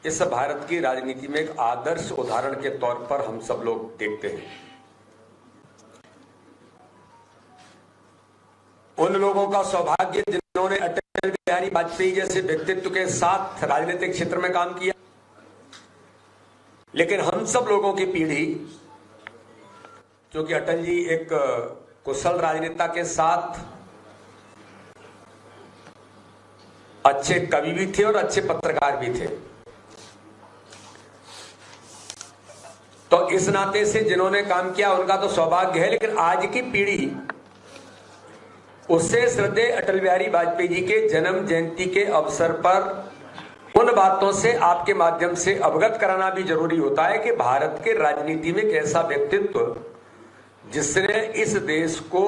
इस भारत की राजनीति में एक आदर्श उदाहरण के तौर पर हम सब लोग देखते हैं। उन लोगों का सौभाग्य जिन्होंने अटल बिहारी वाजपेयी जैसे व्यक्तित्व के साथ राजनीतिक क्षेत्र में काम किया, लेकिन हम सब लोगों की पीढ़ी, क्योंकि अटल जी एक कुशल राजनेता के साथ अच्छे कवि भी थे और अच्छे पत्रकार भी थे, तो इस नाते से जिन्होंने काम किया उनका तो सौभाग्य है। लेकिन आज की पीढ़ी उससे श्रद्धेय अटल बिहारी वाजपेयी जी के जन्म जयंती के अवसर पर उन बातों से आपके माध्यम से अवगत कराना भी जरूरी होता है कि भारत के राजनीति में एक ऐसा व्यक्तित्व जिसने इस देश को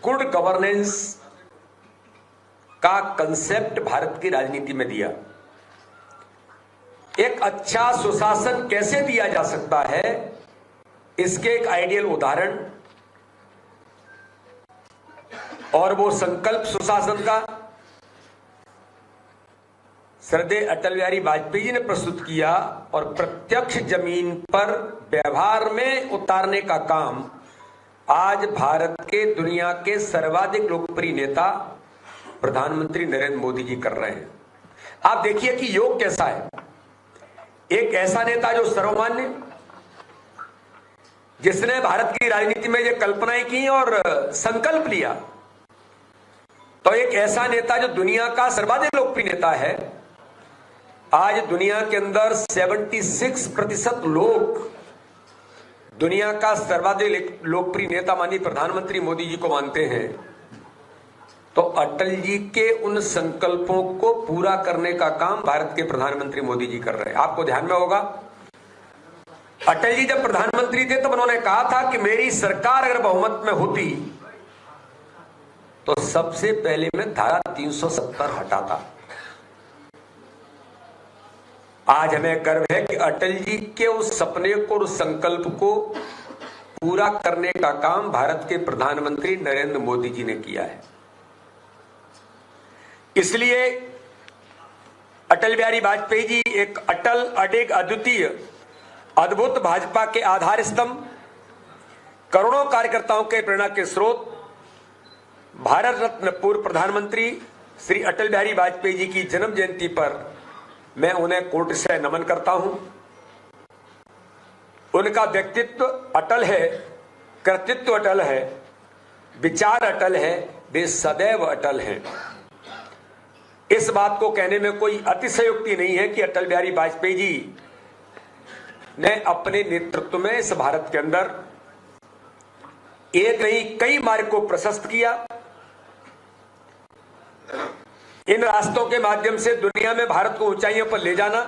गुड गवर्नेंस का कंसेप्ट भारत की राजनीति में दिया। एक अच्छा सुशासन कैसे दिया जा सकता है, इसके एक आइडियल उदाहरण और वो संकल्प सुशासन का श्रद्धेय अटल बिहारी वाजपेयी जी ने प्रस्तुत किया और प्रत्यक्ष जमीन पर व्यवहार में उतारने का काम आज भारत के दुनिया के सर्वाधिक लोकप्रिय नेता प्रधानमंत्री नरेंद्र मोदी जी कर रहे हैं। आप देखिए कि योग कैसा है। एक ऐसा नेता जो सर्वमान्य, जिसने भारत की राजनीति में ये कल्पनाएं की और संकल्प लिया, तो एक ऐसा नेता जो दुनिया का सर्वाधिक लोकप्रिय नेता है। आज दुनिया के अंदर 76% लोग दुनिया का सर्वाधिक लोकप्रिय नेता माननीय प्रधानमंत्री मोदी जी को मानते हैं। तो अटल जी के उन संकल्पों को पूरा करने का काम भारत के प्रधानमंत्री मोदी जी कर रहे हैं। आपको ध्यान में होगा, अटल जी जब प्रधानमंत्री थे तब उन्होंने कहा था कि मेरी सरकार अगर बहुमत में होती तो सबसे पहले मैं धारा 370 हटाता। आज हमें गर्व है कि अटल जी के उस सपने को, उस संकल्प को पूरा करने का काम भारत के प्रधानमंत्री नरेंद्र मोदी जी ने किया है। इसलिए अटल बिहारी वाजपेयी जी एक अटल, अडिग, अद्वितीय, अद्भुत भाजपा के आधार स्तंभ, करोड़ों कार्यकर्ताओं के प्रेरणा के स्रोत, भारत रत्न पूर्व प्रधानमंत्री श्री अटल बिहारी वाजपेयी जी की जन्म जयंती पर मैं उन्हें कोटि से नमन करता हूं। उनका व्यक्तित्व अटल है, कृतित्व अटल है, विचार अटल है, वे सदैव अटल हैं। इस बात को कहने में कोई अतिशयोक्ति नहीं है कि अटल बिहारी वाजपेयी जी ने अपने नेतृत्व में इस भारत के अंदर एक नहीं कई मार्ग को प्रशस्त किया। इन रास्तों के माध्यम से दुनिया में भारत को ऊंचाइयों पर ले जाना,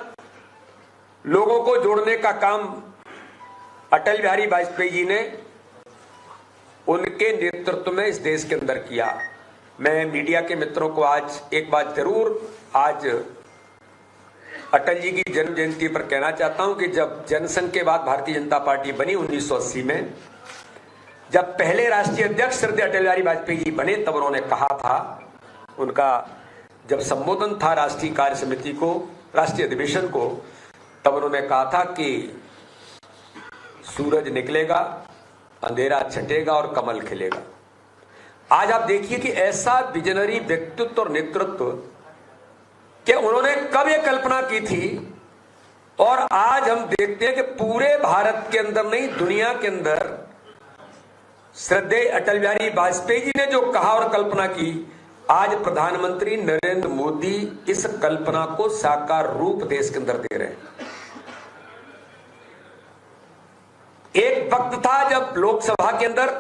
लोगों को जोड़ने का काम अटल बिहारी वाजपेयी जी ने उनके नेतृत्व में इस देश के अंदर किया। मैं मीडिया के मित्रों को आज एक बात जरूर आज अटल जी की जन्म जयंती पर कहना चाहता हूं कि जब जनसंघ के बाद भारतीय जनता पार्टी बनी 1980 में, जब पहले राष्ट्रीय अध्यक्ष श्रद्धेय अटल बिहारी वाजपेयी जी बने, तब उन्होंने कहा था, उनका जब संबोधन था राष्ट्रीय कार्य समिति को, राष्ट्रीय अधिवेशन को, तब उन्होंने कहा था कि सूरज निकलेगा, अंधेरा छटेगा और कमल खिलेगा। आज आप देखिए कि ऐसा विजनरी व्यक्तित्व और नेतृत्व कि उन्होंने कब यह कल्पना की थी, और आज हम देखते हैं कि पूरे भारत के अंदर नहीं, दुनिया के अंदर श्रद्धेय अटल बिहारी वाजपेयी जी ने जो कहा और कल्पना की, आज प्रधानमंत्री नरेंद्र मोदी इस कल्पना को साकार रूप देश के अंदर दे रहे हैं। एक वक्त था जब लोकसभा के अंदर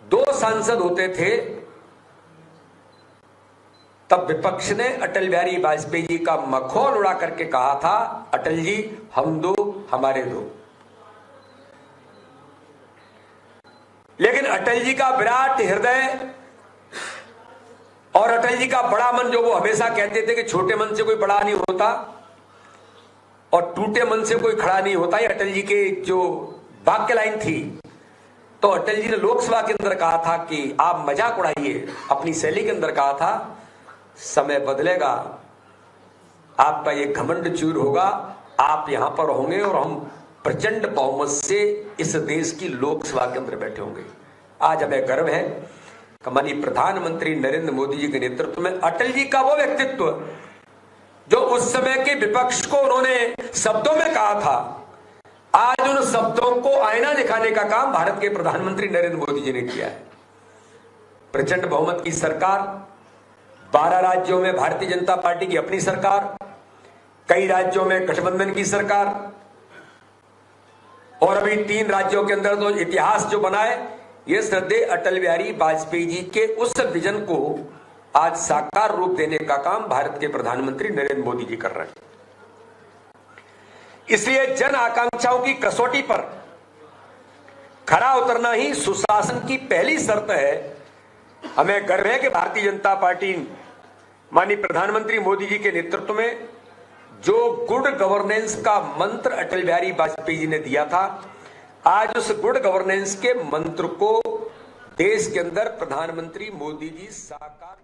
2 सांसद होते थे, तब विपक्ष ने अटल बिहारी वाजपेयी जी का मखौल उड़ा करके कहा था, अटल जी हम दो हमारे दो। लेकिन अटल जी का विराट हृदय और अटल जी का बड़ा मन, जो वो हमेशा कहते थे कि छोटे मन से कोई बड़ा नहीं होता और टूटे मन से कोई खड़ा नहीं होता, ये अटल जी के जो वाक्य लाइन थी, तो अटल जी ने लोकसभा के अंदर कहा था कि आप मजाक उड़ाइए, अपनी शैली के अंदर कहा था, समय बदलेगा, आपका ये घमंड चूर होगा आप यहां पर होंगे और हम प्रचंड बहुमत से इस देश की लोकसभा के अंदर बैठे होंगे। आज हमें गर्व है कि माननीय प्रधानमंत्री नरेंद्र मोदी जी के नेतृत्व में अटल जी का वो व्यक्तित्व जो उस समय के विपक्ष को उन्होंने शब्दों में कहा था, आज उन शब्दों को आईना दिखाने का काम भारत के प्रधानमंत्री नरेंद्र मोदी जी ने किया है। प्रचंड बहुमत की सरकार, 12 राज्यों में भारतीय जनता पार्टी की अपनी सरकार, कई राज्यों में गठबंधन की सरकार, और अभी 3 राज्यों के अंदर तो इतिहास जो बना है, ये श्रद्धेय अटल बिहारी वाजपेयी जी के उस विजन को आज साकार रूप देने का काम भारत के प्रधानमंत्री नरेंद्र मोदी जी कर रहे हैं। इसलिए जन आकांक्षाओं की कसौटी पर खरा उतरना ही सुशासन की पहली शर्त है। हमें गर्व है कि भारतीय जनता पार्टी माननीय प्रधानमंत्री मोदी जी के नेतृत्व में जो गुड गवर्नेंस का मंत्र अटल बिहारी वाजपेयी जी ने दिया था, आज उस गुड गवर्नेंस के मंत्र को देश के अंदर प्रधानमंत्री मोदी जी साकार